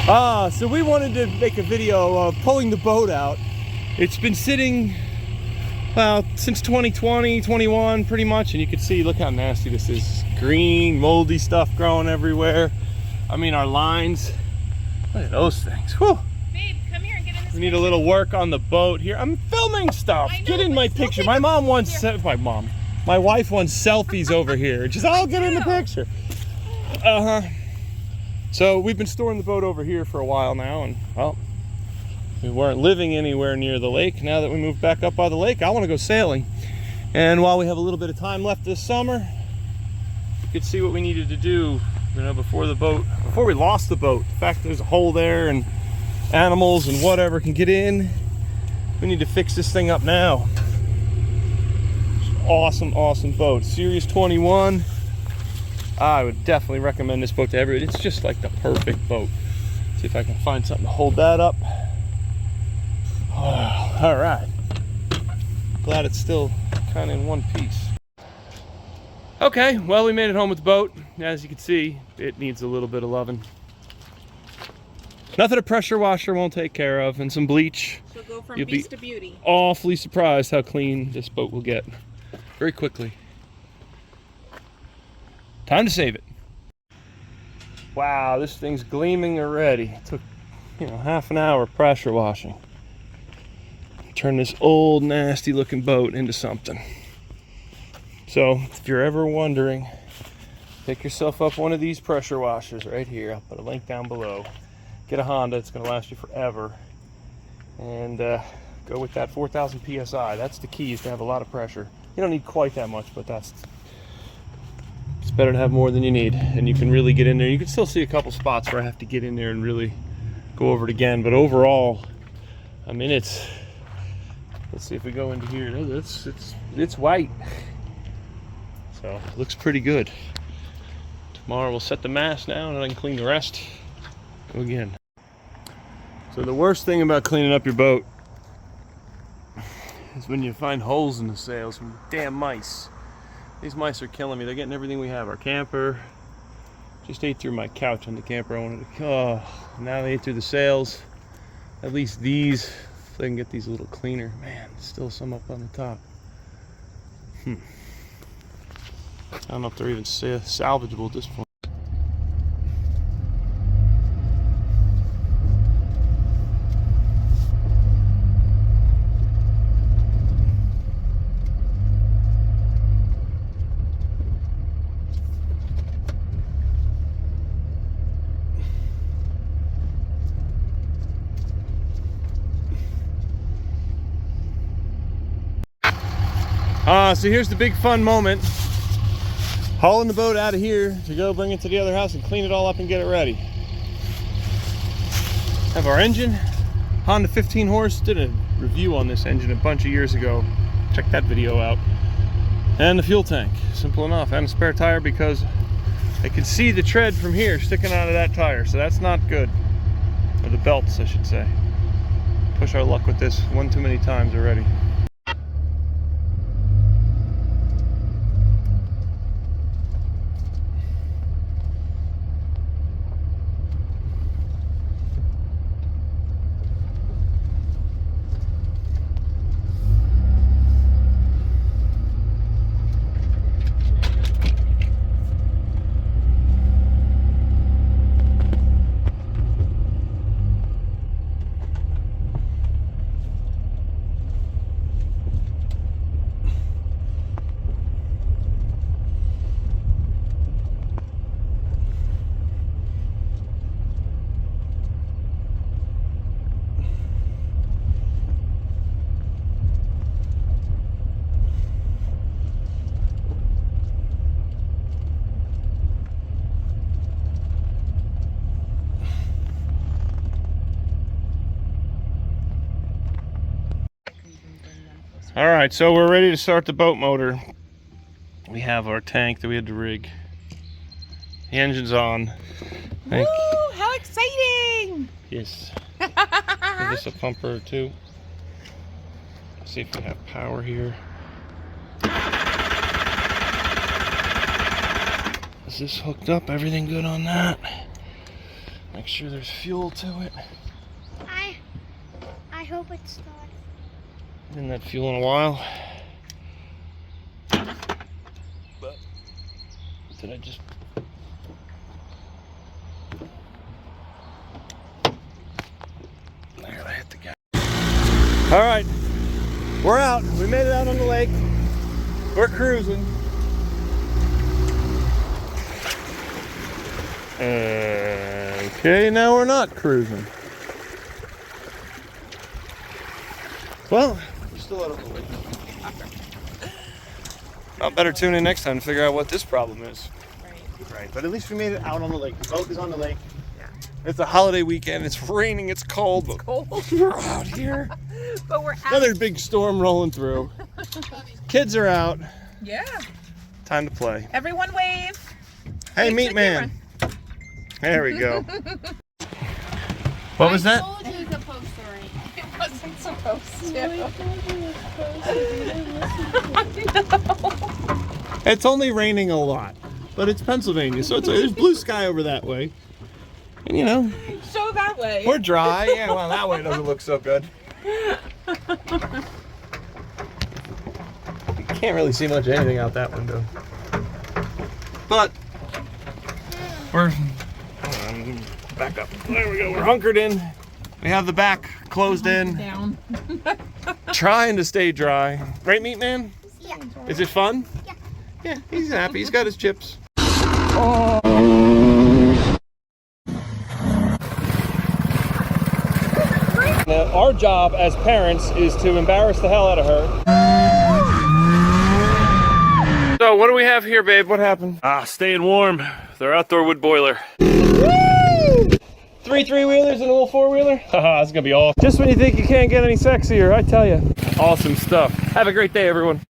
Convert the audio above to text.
So we wanted to make a video of pulling the boat out. It's been sitting, well, since 2020, 21 pretty much, and you can see, look how nasty this is. Green, moldy stuff growing everywhere. I mean, our lines, look at those things. Whew. Babe, come here and get in this We need a little work on the boat here. I'm filming stuff. I know, get in my picture. My mom wants, my wife wants selfies over here. Just, I'll get in the picture. So we've been storing the boat over here for a while now, and well, we weren't living anywhere near the lake. Now that we moved back up by the lake, I want to go sailing. And while we have a little bit of time left this summer, you could see what we needed to do, you know, before we lost the boat. In fact, there's a hole there and animals and whatever can get in. We need to fix this thing up now. Awesome, awesome boat. Series 21. I would definitely recommend this boat to everybody. It's just like the perfect boat. See if I can find something to hold that up. Oh, all right. Glad it's still kind of in one piece. Okay, well, we made it home with the boat. As you can see, it needs a little bit of loving. Nothing a pressure washer won't take care of, and some bleach. She'll go from beast to beauty. Awfully surprised how clean this boat will get very quickly. Time to save it. Wow, this thing's gleaming already. It took, half an hour pressure washing. Turn this old, nasty looking boat into something. So, if you're ever wondering, pick yourself up one of these pressure washers right here. I'll put a link down below. Get a Honda, it's gonna last you forever. And go with that 4,000 PSI. That's the key, is to have a lot of pressure. You don't need quite that much, but it's better to have more than you need, and you can really get in there. You can still see a couple spots where I have to get in there and really go over it again, but overall, I mean, let's see if we go into here. It's white, so it looks pretty good. Tomorrow we'll set the mast down and I can clean the rest. Go again. So the worst thing about cleaning up your boat is when you find holes in the sails from damn mice. These mice are killing me. They're getting everything we have. Our camper just ate through my couch on the camper. Now they ate through the sails. At least these, if they can get these a little cleaner. Man, still some up on the top. I don't know if they're even salvageable at this point. So here's the big fun moment. Hauling the boat out of here to go bring it to the other house and clean it all up and get it ready. Have our engine, Honda 15 horse, did a review on this engine a bunch of years ago. Check that video out. And the fuel tank, simple enough. And a spare tire because I can see the tread from here sticking out of that tire, so that's not good. Or the belts, I should say. Push our luck with this one too many times already. All right, so we're ready to start the boat motor. We have our tank that we had to rig. The engine's on. Woo! How exciting! Yes. Give this a pumper or two. See if we have power here. Is this hooked up? Everything good on that? Make sure there's fuel to it. I hope it starts. Been that fuel in a while. But did I just? There, I hit the gas. All right, we're out. We made it out on the lake. We're cruising. Okay, now we're not cruising. Well, we're still out on the lake. Well, better tune in next time to figure out what this problem is. Right, but at least we made it out on the lake. The boat is on the lake. Yeah. It's a holiday weekend. It's raining. It's cold. But we're out here. But we're out. Another big storm rolling through. Kids are out. Yeah. Time to play. Everyone wave. Hey, Wave to meat the man. There we go. What was that? I told you it was supposed to rain. It wasn't supposed to. It's only raining a lot, but it's Pennsylvania, so there's blue sky over that way. And you know, Show that way. we're dry. Yeah, well, that way doesn't look so good. You can't really see much of anything out that window. But we're back up. There we go. We're hunkered in. We have the back closed in, Down. trying to stay dry. Right, meat man? Yeah. Is it fun? Yeah. Yeah, he's happy. He's got his chips. Now, our job as parents is to embarrass the hell out of her. So, what do we have here, babe? What happened? Ah, staying warm. Their outdoor wood boiler. Woo! 3 3-wheelers and a little 4-wheeler? Haha, this is gonna be awesome. Just when you think you can't get any sexier, I tell you. Awesome stuff. Have a great day, everyone.